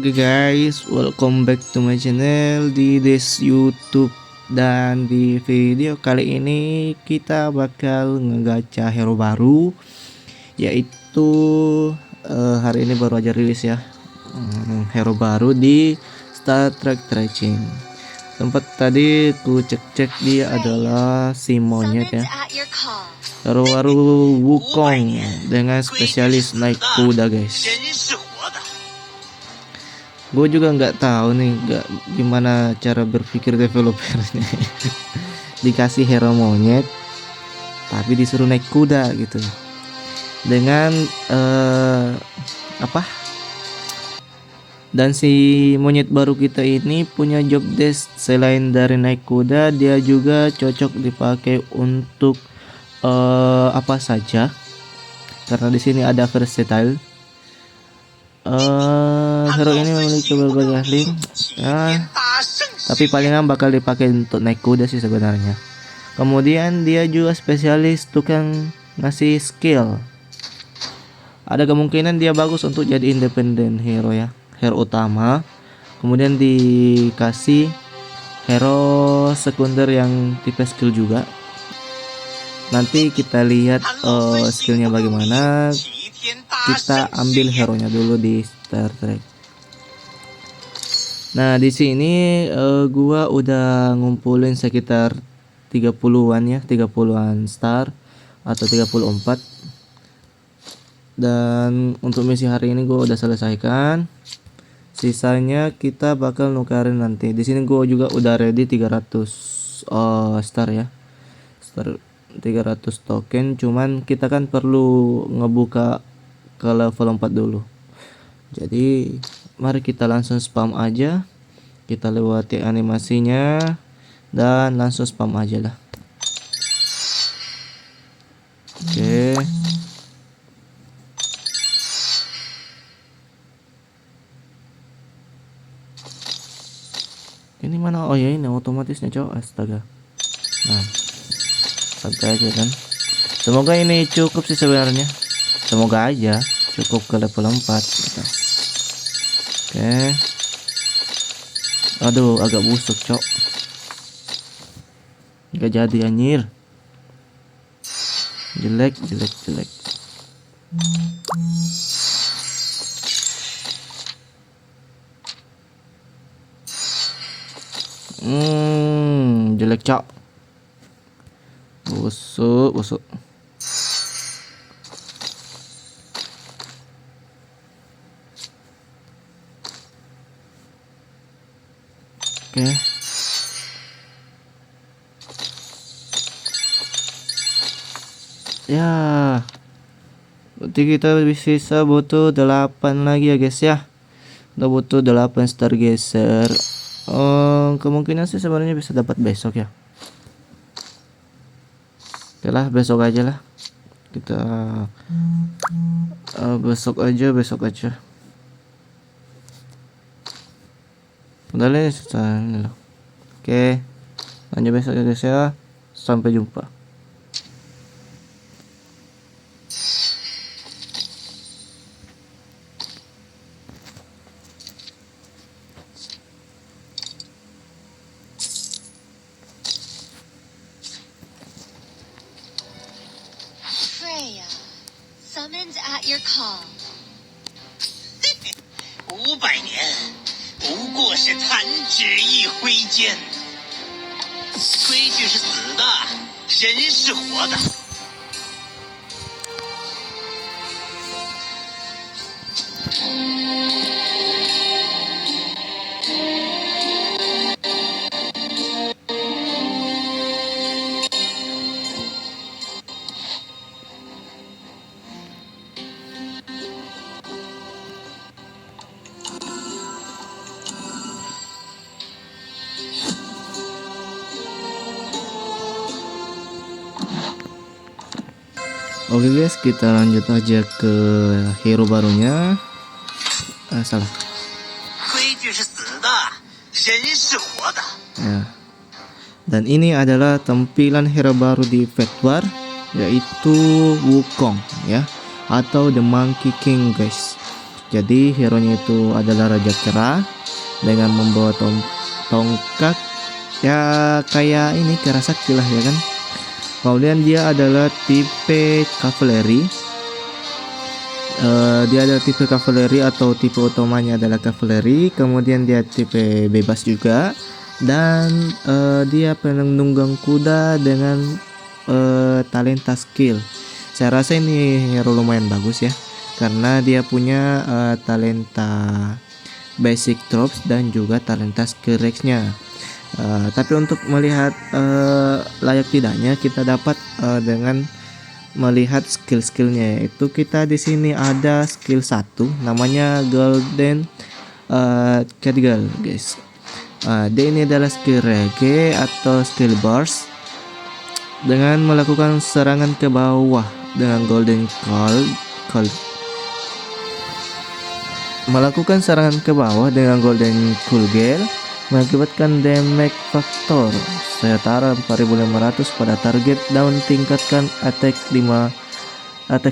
Oke guys, welcome back to my channel di this YouTube. Dan di video kali ini kita bakal ngegacha hero baru, yaitu hari ini baru aja rilis ya, hero baru di Star Trek Tracing. Tempat tadi ku cek dia adalah si monyet ya, hero baru Wukong dengan spesialis naik kuda guys. Gue juga nggak tahu nih gimana cara berpikir developernya. Dikasih hero monyet tapi disuruh naik kuda gitu, dengan dan si monyet baru kita ini punya job desk. Selain dari naik kuda, dia juga cocok dipakai untuk apa saja, karena di sini ada versatile. Hero ini memiliki berbagai link tapi palingan bakal dipakai untuk naik kuda sih sebenarnya. Kemudian dia juga spesialis tukang ngasih skill. Ada kemungkinan dia bagus untuk jadi independen hero ya, hero utama. Kemudian dikasih hero sekunder yang tipe skill juga. Nanti kita lihat skillnya bagaimana. Kita ambil hero-nya dulu di Star Trek. Nah, di sini gua udah ngumpulin sekitar 30-an ya, 30-an star atau 34. Dan untuk misi hari ini gua udah selesaikan. Sisanya kita bakal nukarin nanti. Di sini gua juga udah ready 300 star ya. Star 300 token, cuman kita kan perlu ngebuka ke level 4 dulu. Jadi mari kita langsung spam aja. Kita lewati animasinya dan langsung spam aja lah. Oke. Ini mana? Oh ya, ini otomatisnya cowok. Astaga. Nah, santai aja kan. Semoga ini cukup sih sebenarnya. Semoga aja cukup ke level 4 gitu. Oke. Aduh, agak busuk cok. Gak jadi anjir. Jelek. Jelek cok. Busuk. Oke. Ya. Berarti kita bisa butuh 8 lagi ya guys ya. Udah butuh 8 star geser. Kemungkinan sih sebenarnya bisa dapat besok ya. Oke lah, besok aja lah. Kita besok aja. Udah lah, selesai. Oke, lanjut besok ya guys ya. Sampai jumpa. Freya, summoned at your call. 500年，不过是弹指一挥间。规矩是死的，人是活的。Oke guys, kita lanjut aja ke hero barunya. Salah. Ya. Dan ini adalah tampilan hero baru di Fate War, yaitu Wukong ya, atau The Monkey King guys. Jadi hero-nya itu adalah Raja Cerah dengan membawa tongkat ya kayak ini kera sakti lah ya kan. Kemudian dia adalah tipe kavaleri. Dia adalah tipe kavaleri atau tipe utamanya adalah kavaleri. Kemudian dia tipe bebas juga dan dia penunggang kuda dengan talenta skill. Saya rasa ini hero lumayan bagus ya karena dia punya talenta basic drops dan juga talenta skill Rex-nya. Tapi untuk melihat layak tidaknya kita dapat dengan melihat skill-skillnya, yaitu kita di sini ada skill 1 namanya Golden Catgirl guys. Dia ini adalah skill reggae atau skill burst dengan melakukan serangan ke bawah dengan Golden Call. Melakukan serangan ke bawah dengan Golden Cool Gale mengakibatkan damage faktor setara 4500 pada target dan tingkatkan attack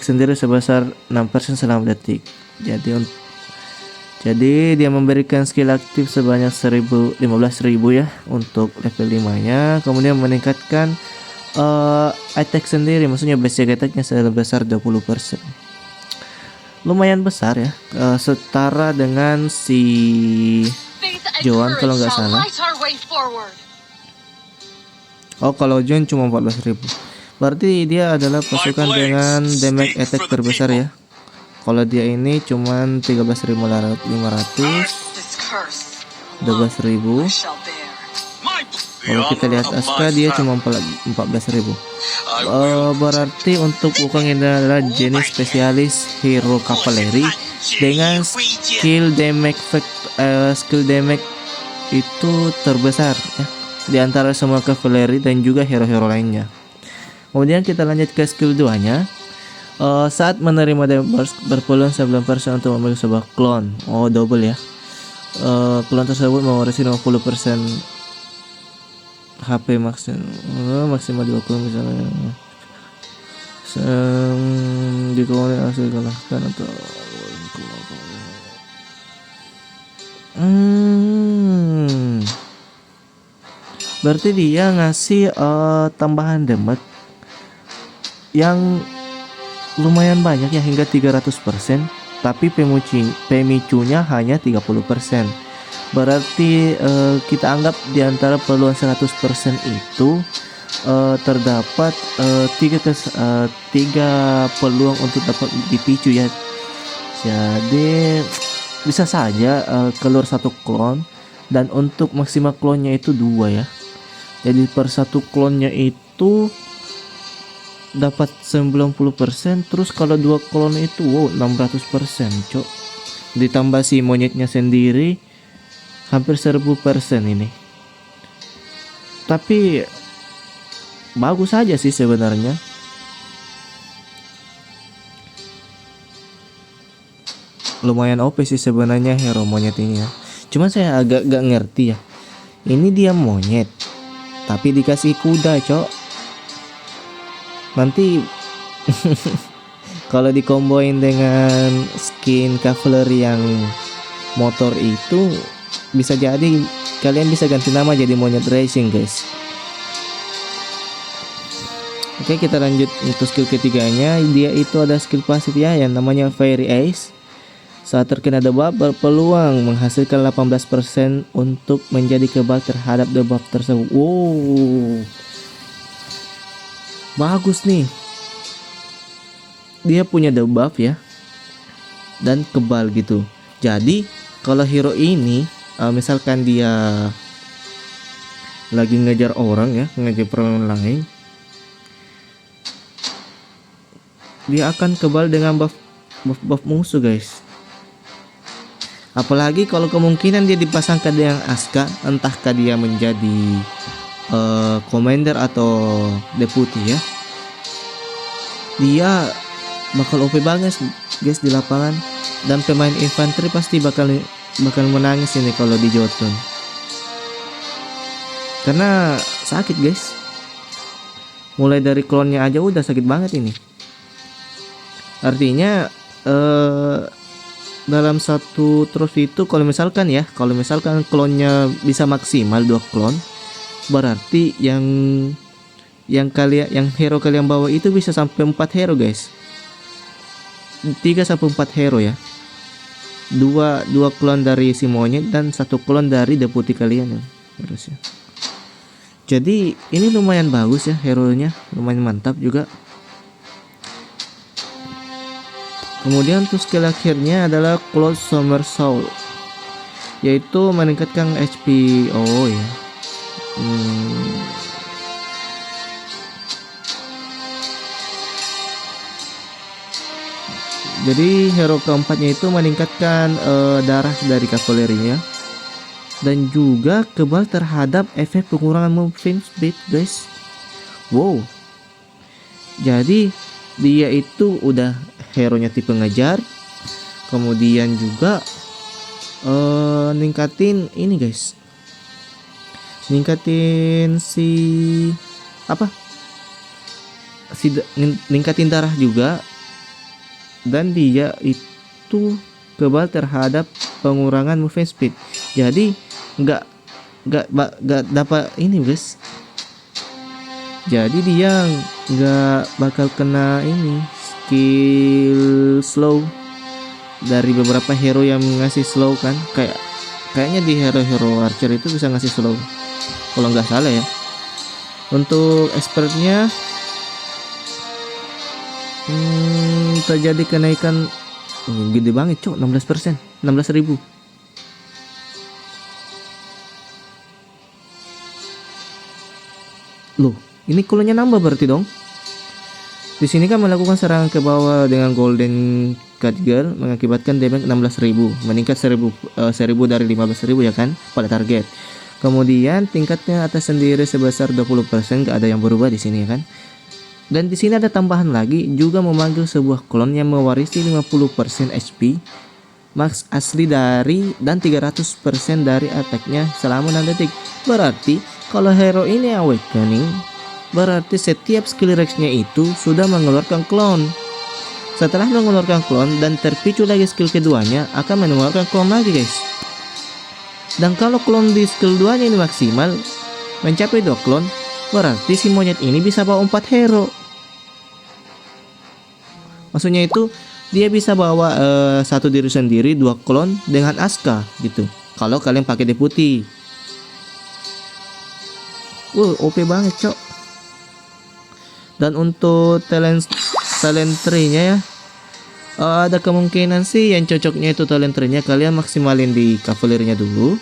sendiri sebesar 6% selama detik. Jadi dia memberikan skill aktif sebanyak 15.000 ya untuk level 5-nya, kemudian meningkatkan attack sendiri, maksudnya basic attack-nya sebesar 20%. Lumayan besar ya, setara dengan si Joan kalau nggak salah. Oh, kalau Joan cuma 14.000. Berarti dia adalah pasukan dengan damage attack terbesar ya. Kalau dia ini cuma 13.500, 12.000. Kalau kita lihat Asuka dia cuma 14.000. Berarti untuk Wukong ini adalah jenis spesialis hero kavaleri dengan skill damage itu terbesar ya di antara semua kavaleri dan juga hero-hero lainnya. Kemudian kita lanjut ke skill 2-nya. Saat menerima damage berpeluang 9% untuk memiliki sebuah clone. Oh, double ya. Clone tersebut mewarisi 50% HP maksimal 20 misalnya. Jika orang asli kalahkan atau berarti dia ngasih tambahan damage yang lumayan banyak ya, hingga 300%, tapi pemicunya hanya 30%. Berarti kita anggap di antara peluang 100% itu terdapat 3 peluang untuk dapat dipicu ya. Jadi bisa saja keluar 1 klon, dan untuk maksimal klonnya itu 2 ya. Jadi per 1 klonnya itu dapat 90%, terus kalau 2 klon itu 600% cok. Ditambah si monyetnya sendiri hampir 1000% ini. Tapi bagus saja sih sebenarnya. Lumayan OP sih sebenarnya hero monyet ini ya. Cuma saya agak gak ngerti ya. Ini dia monyet tapi dikasih kuda, cok. Nanti kalau dikomboin dengan skin cavalry yang motor itu, bisa jadi kalian bisa ganti nama jadi monyet racing, guys. Oke, kita lanjut untuk skill ketiganya. Dia itu ada skill pasif ya yang namanya Fairy Ace. Saat terkena debuff berpeluang menghasilkan 18% untuk menjadi kebal terhadap debuff tersebut. Wow, bagus nih. Dia punya debuff ya dan kebal gitu. Jadi kalau hero ini misalkan dia lagi ngejar orang ya, ngejar perlawanan lain, dia akan kebal dengan buff musuh, guys. Apalagi kalau kemungkinan dia dipasangkan dengan Asuka, entahkah dia menjadi commander atau deputy ya, dia bakal OP banget guys di lapangan, dan pemain infanteri pasti bakal menangis ini kalau di Jotun, karena sakit guys. Mulai dari klonnya aja udah sakit banget ini. Artinya dalam satu terus itu kalau misalkan klonnya bisa maksimal 2 klon, berarti yang hero kalian bawa itu bisa sampai 4 hero guys. 3 sampai 4 hero ya. Dua klon dari si monyet dan 1 klon dari deputi kalian ya harusnya. Jadi ini lumayan bagus ya, hero-nya lumayan mantap juga. Kemudian untuk skill akhirnya adalah Close Somersault, yaitu meningkatkan HP. Oh ya. Jadi hero keempatnya itu meningkatkan darah dari kavalerinya dan juga kebal terhadap efek pengurangan movement speed guys. Wow. Jadi dia itu udah hero-nya tipe ngejar, kemudian juga ningkatin ini guys, ningkatin ningkatin darah juga, dan dia itu kebal terhadap pengurangan movement speed. Jadi nggak dapat ini guys, jadi dia nggak bakal kena ini skill slow dari beberapa hero yang ngasih slow kan, kayaknya di hero archer itu bisa ngasih slow kalau nggak salah ya. Untuk expertnya terjadi kenaikan gede banget cok, 16%, 16.000. Loh, ini kulonnya nambah berarti dong. Di sini kan melakukan serangan ke bawah dengan Golden Cat Girl mengakibatkan damage 16.000, meningkat 1000 dari 15.000 ya kan pada target. Kemudian tingkatnya atas sendiri sebesar 20%, gak ada yang berubah di sini ya kan. Dan di sini ada tambahan lagi, juga memanggil sebuah klon yang mewarisi 50% HP max asli dari dan 300% dari attack-nya selama 6 detik. Berarti kalau hero ini awakening, berarti setiap skill Rex-nya itu sudah mengeluarkan klon. Setelah mengeluarkan klon dan terpicu lagi skill keduanya, akan mengeluarkan klon lagi guys. Dan kalau klon di skill 2 nya ini maksimal mencapai 2 klon, berarti si monyet ini bisa bawa 4 hero. Maksudnya itu dia bisa bawa satu diri sendiri 2 klon dengan Aska gitu, kalau kalian pakai deputi. OP banget cok. Dan untuk talent tree-nya ya, ada kemungkinan sih yang cocoknya itu talent tree-nya kalian maksimalin di kavalerinya dulu,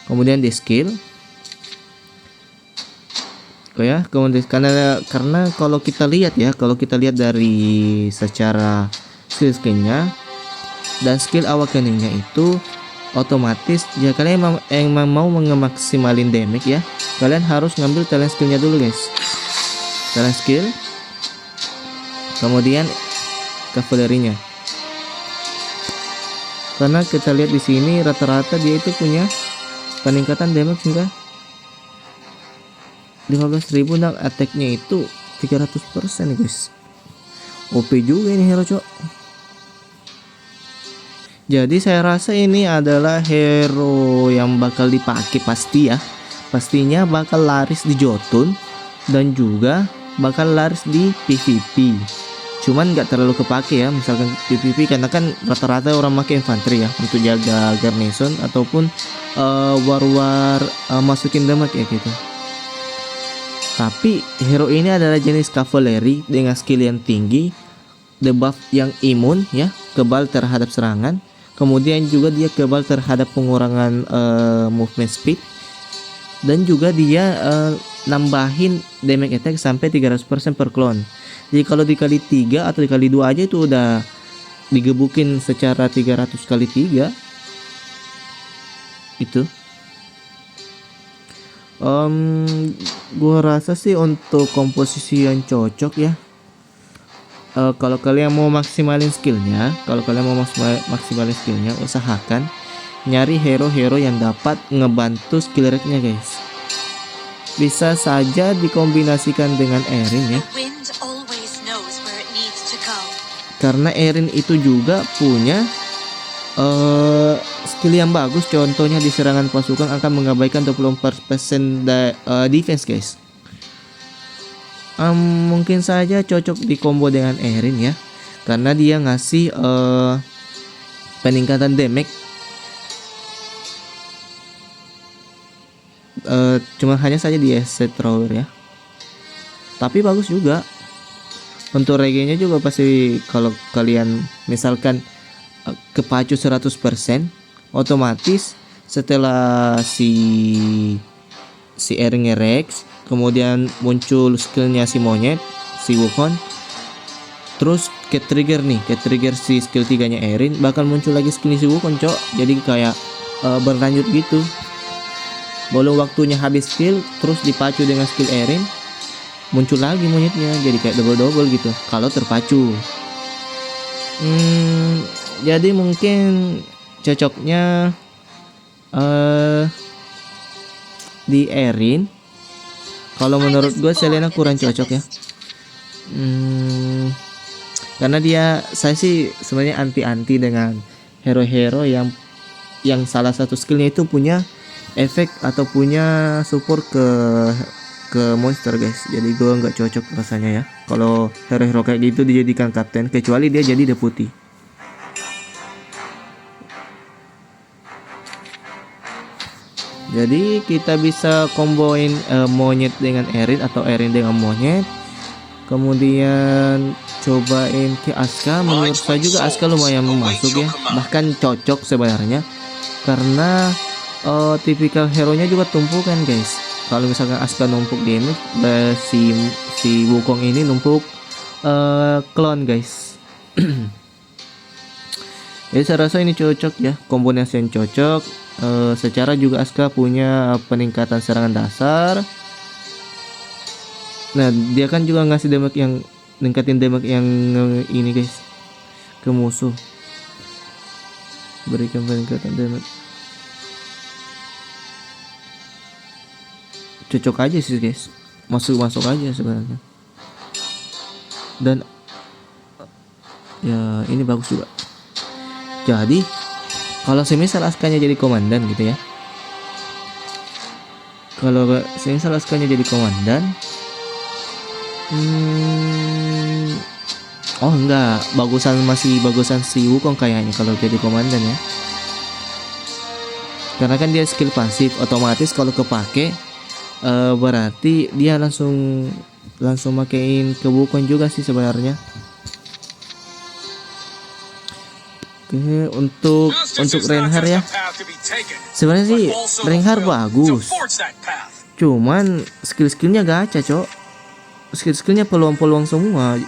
kemudian di skill. Ya, kemudian karena kalau kita lihat dari secara skill-nya dan skill awakeningnya itu otomatis jika kalian emang mau mengemaksimalin damage ya, kalian harus ngambil talent skill-nya dulu guys. Talent skill, kemudian kavalerinya. Karena kita lihat di sini rata-rata dia itu punya peningkatan damage hingga 15.000 dan attack-nya itu 300% guys. OP juga ini hero cok. Jadi saya rasa ini adalah hero yang bakal dipakai pasti ya. Pastinya bakal laris di Jotun dan juga bakal laris di PvP. Cuman nggak terlalu kepake ya misalkan PvP, karena kan rata-rata orang pakai infanteri ya untuk jaga garnison ataupun war masukin damage ya gitu. Tapi hero ini adalah jenis cavalry dengan skill yang tinggi, debuff yang imun ya, kebal terhadap serangan, kemudian juga dia kebal terhadap pengurangan movement speed, dan juga dia nambahin damage attack sampai 300% per clone. Jadi kalau dikali 3 atau dikali 2 aja itu udah digebukin secara 300 kali 3 itu. Gua rasa sih untuk komposisi yang cocok ya, kalau kalian mau maksimalin skillnya, usahakan nyari hero-hero yang dapat ngebantu skill rate-nya guys. Bisa saja dikombinasikan dengan Erin ya, karena Erin itu juga punya skill yang bagus contohnya di serangan pasukan akan mengabaikan 24% defense guys. Mungkin saja cocok di combo dengan Erin ya, karena dia ngasih peningkatan damage. Cuma hanya saja di asset thrower ya, tapi bagus juga. Untuk regenya juga pasti kalau kalian misalkan kepacu 100%, otomatis setelah si Erin nge-rex, kemudian muncul skillnya si monyet, si Wukong, terus ke trigger si skill 3 nya Erin, bakal muncul lagi skill si Wukong cok. Jadi kayak berlanjut gitu. Belum waktunya habis skill, terus dipacu dengan skill Erin, muncul lagi monyetnya, jadi kayak double gitu kalau terpacu. Jadi mungkin cocoknya di Erin. Kalau menurut gue Selena kurang cocok ya. Karena saya sih sebenarnya anti dengan hero-hero yang salah satu skillnya itu punya efek atau punya support ke monster guys. Jadi gue nggak cocok rasanya ya kalau hero-hero kayak gitu dijadikan kapten, kecuali dia jadi deputi. Jadi kita bisa komboin monyet dengan Erin atau Erin dengan monyet. Kemudian cobain ke Asuka. Menurut saya juga Asuka lumayan masuk ya, bahkan cocok sebenarnya, karena tipikal hero nya juga tumpukan guys. Kalau misalkan Asuka numpuk damage, si Wukong ini numpuk clone guys. Jadi saya rasa ini cocok ya, kombinasi yang cocok. Secara juga Asuka punya peningkatan serangan dasar. Nah dia kan juga ngasih damage yang ningkatin damage yang ini guys ke musuh, berikan peningkatan damage. Cocok aja sih guys, masuk aja sebenarnya. Dan ya ini bagus juga. Jadi kalau semisal Asuka-nya jadi komandan gitu ya, kalau semisal Asuka-nya jadi komandan, oh enggak, masih bagusan si Wukong kayaknya kalau jadi komandan ya, karena kan dia skill pasif, otomatis kalau kepake berarti dia langsung makein ke Wukong juga sih sebenarnya. Oke, untuk Reinhardt ya, sebenarnya sih Reinhardt bagus, cuman skill-skillnya gacha cok. Skill-skillnya peluang-peluang semua.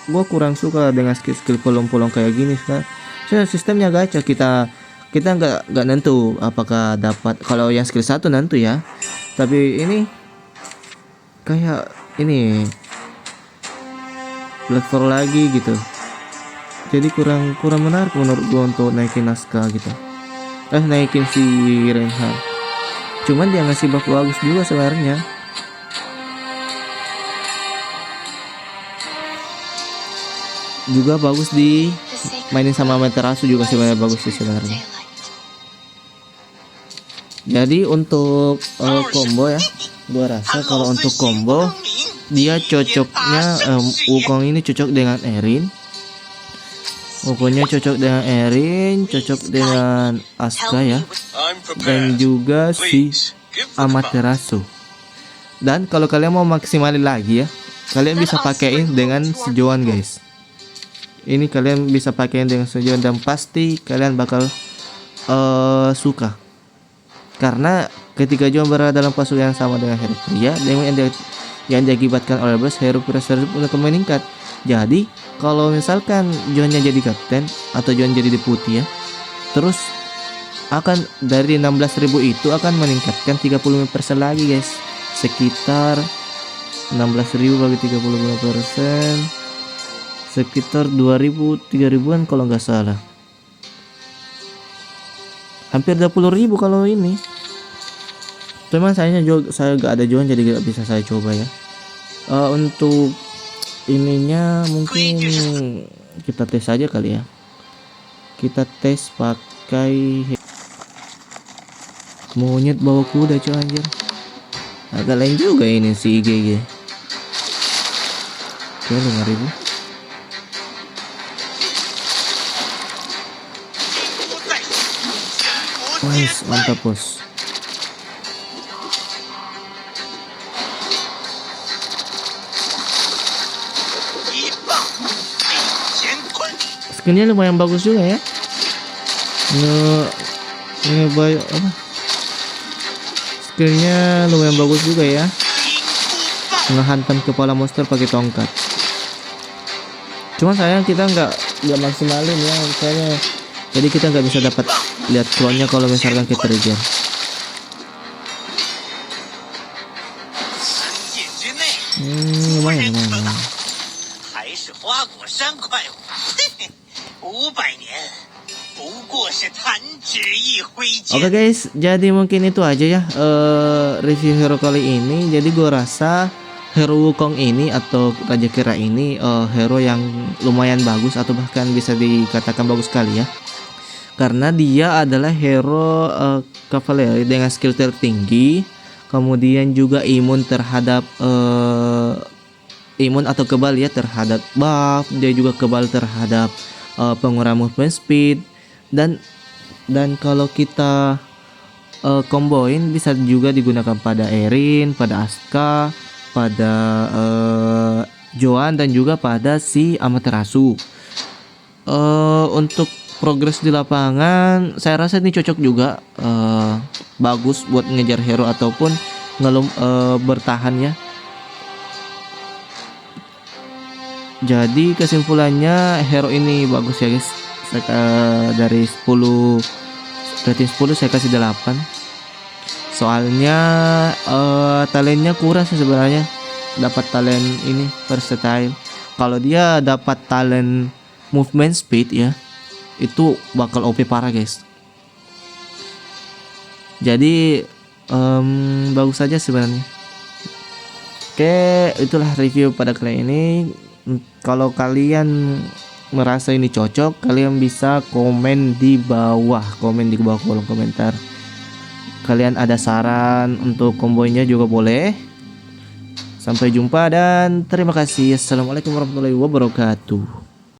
Gua kurang suka dengan skill peluang-peluang kayak gini kan. Soalnya sistemnya gacha, kita nggak nentu apakah dapat. Kalau yang skill 1 nentu ya, tapi ini kayak ini Black 4 lagi gitu. Jadi kurang menarik menurut gua untuk naikin Asuka gitu. Naikin si Reinhardt. Cuman dia ngasih buff bagus juga sebenarnya. Juga bagus di mainin sama Amaterasu juga sebenarnya bagus sih sebenarnya. Jadi untuk combo ya, gua rasa kalau untuk combo dia cocoknya Wukong ini cocok dengan Erin. Wukongnya cocok dengan Erin, cocok dengan Asuka ya, dan juga si Amaterasu. Dan kalau kalian mau maksimalin lagi ya, kalian bisa pakaiin dengan Sejuan guys. Ini kalian bisa pakaiin dengan Sejuan dan pasti kalian bakal suka. Karena ketika Juan berada dalam pasukan yang sama dengan hero pria, yang diakibatkan oleh bos hero pria tersebut akan meningkat. Jadi kalau misalkan Juannya jadi kapten atau Juan jadi deputi ya, terus akan dari 16.000 itu akan meningkatkan 35% lagi guys, sekitar 16.000 bagi 35%, sekitar 2.000-3.000an kalau nggak salah, hampir 20.000 kalau ini. Cuman saya nggak ada Juan jadi nggak bisa saya coba ya. Untuk ininya mungkin kita tes aja kali ya. Kita tes pakai Sky monyet bawa kuda cuy anjir. Agak lain juga ini si IGG. Oke 5.000. Nice, mantap bos. Skinnya lumayan bagus juga ya. Apa? Skillnya lumayan bagus juga ya. Ngehantam kepala monster pakai tongkat. Cuma sayang kita nggak maksimalin ya, misalnya. Jadi kita nggak bisa dapat lihat clone-nya kalau misalkan kita regen. Lumayan. Oke guys, jadi mungkin itu aja ya review hero kali ini. Jadi gue rasa hero Wukong ini atau Raja Kira ini hero yang lumayan bagus atau bahkan bisa dikatakan bagus sekali ya. Karena dia adalah hero Cavalier dengan skill tertinggi, kemudian juga imun terhadap imun atau kebal ya terhadap buff. Dia juga kebal terhadap pengurangan movement speed, dan kalau kita comboin bisa juga digunakan pada Erin, pada Asuka, pada Joan, dan juga pada si Amaterasu. Untuk progres di lapangan saya rasa ini cocok juga, bagus buat ngejar hero ataupun bertahan ya. Jadi kesimpulannya hero ini bagus ya guys. Dari 10 rating 10 saya kasih 8. Soalnya talentnya kurang sih sebenarnya. Dapat talent ini versatile. Kalau dia dapat talent movement speed ya, itu bakal OP parah guys. Jadi bagus saja sebenarnya. Oke, itulah review pada kali ini. Kalau kalian merasa ini cocok, kalian bisa komen di bawah kolom komentar. Kalian ada saran untuk kombonya juga boleh. Sampai jumpa dan terima kasih. Assalamualaikum warahmatullahi wabarakatuh.